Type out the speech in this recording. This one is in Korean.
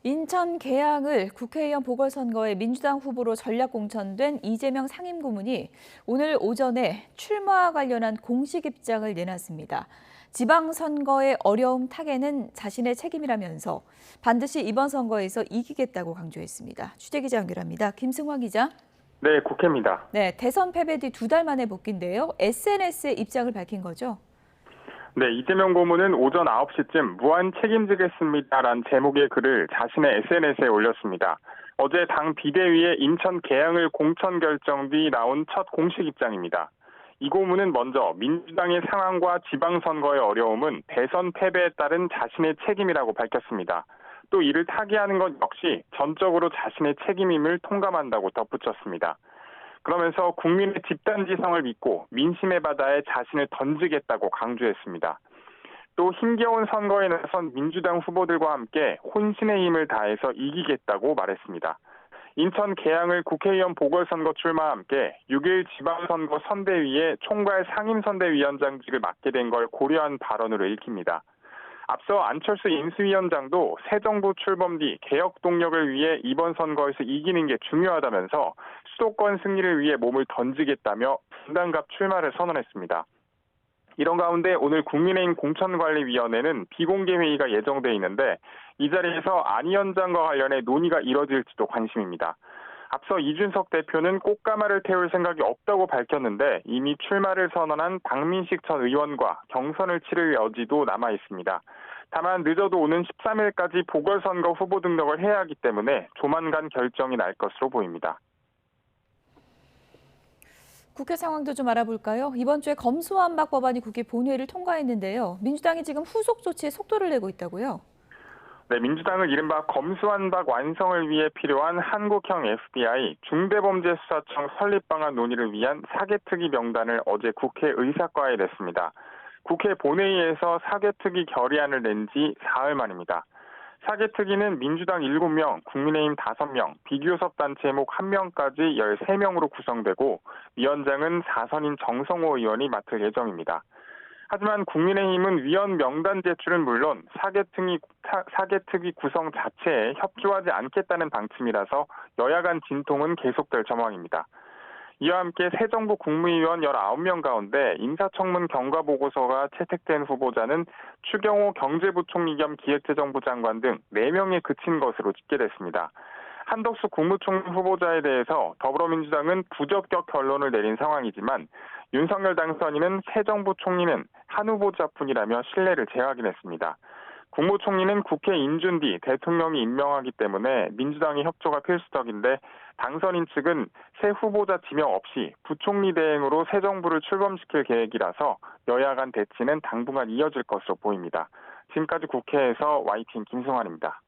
인천 계양을 국회의원 보궐선거에 민주당 후보로 전략 공천된 이재명 상임고문이 오늘 오전에 출마와 관련한 공식 입장을 내놨습니다. 지방선거의 어려움 타개는 자신의 책임이라면서 반드시 이번 선거에서 이기겠다고 강조했습니다. 취재기자 연결합니다. 김승화 기자. 네, 국회입니다. 네, 대선 패배 뒤 2달 만에 복귀인데요. SNS에 입장을 밝힌 거죠? 네, 이재명 고문은 오전 9시쯤 무한 책임지겠습니다라는 제목의 글을 자신의 SNS에 올렸습니다. 어제 당 비대위의 인천 계양을 공천 결정 뒤 나온 첫 공식 입장입니다. 이 고문은 먼저 민주당의 상황과 지방선거의 어려움은 대선 패배에 따른 자신의 책임이라고 밝혔습니다. 또 이를 타개하는 것 역시 전적으로 자신의 책임임을 통감한다고 덧붙였습니다. 그러면서 국민의 집단지성을 믿고 민심의 바다에 자신을 던지겠다고 강조했습니다. 또 힘겨운 선거에 나선 민주당 후보들과 함께 혼신의 힘을 다해서 이기겠다고 말했습니다. 인천 계양을 국회의원 보궐선거 출마와 함께 6일 지방선거 선대위에 총괄 상임선대위원장직을 맡게 된 걸 고려한 발언으로 읽힙니다. 앞서 안철수 인수위원장도 새 정부 출범 뒤 개혁 동력을 위해 이번 선거에서 이기는 게 중요하다면서 수도권 승리를 위해 몸을 던지겠다며 분당갑 출마를 선언했습니다. 이런 가운데 오늘 국민의힘 공천관리위원회는 비공개 회의가 예정돼 있는데 이 자리에서 안 위원장과 관련해 논의가 이뤄질지도 관심입니다. 앞서 이준석 대표는 꽃가마를 태울 생각이 없다고 밝혔는데 이미 출마를 선언한 박민식 전 의원과 경선을 치를 여지도 남아 있습니다. 다만 늦어도 오는 13일까지 보궐선거 후보 등록을 해야 하기 때문에 조만간 결정이 날 것으로 보입니다. 국회 상황도 좀 알아볼까요? 이번 주에 검수완박 법안이 국회 본회의를 통과했는데요. 민주당이 지금 후속 조치에 속도를 내고 있다고요? 네, 민주당은 이른바 검수완박 완성을 위해 필요한 한국형 FBI 중대범죄수사청 설립 방안 논의를 위한 사개특위 명단을 어제 국회 의사과에 냈습니다. 국회 본회의에서 사개특위 결의안을 낸 지 사흘 만입니다. 사개특위는 민주당 7명, 국민의힘 5명, 비교섭 단체 목 1명까지 13명으로 구성되고 위원장은 4선인 정성호 의원이 맡을 예정입니다. 하지만 국민의힘은 위원 명단 제출은 물론 사개특위 구성 자체에 협조하지 않겠다는 방침이라서 여야 간 진통은 계속될 전망입니다. 이와 함께 새 정부 국무위원 19명 가운데 인사청문 경과보고서가 채택된 후보자는 추경호 경제부총리 겸 기획재정부 장관 등 4명에 그친 것으로 집계됐습니다. 한덕수 국무총리 후보자에 대해서 더불어민주당은 부적격 결론을 내린 상황이지만 윤석열 당선인은 새 정부 총리는 한 후보자뿐이라며 신뢰를 재확인했습니다. 국무총리는 국회 인준 뒤 대통령이 임명하기 때문에 민주당의 협조가 필수적인데 당선인 측은 새 후보자 지명 없이 부총리 대행으로 새 정부를 출범시킬 계획이라서 여야 간 대치는 당분간 이어질 것으로 보입니다. 지금까지 국회에서 YTN 김승환입니다.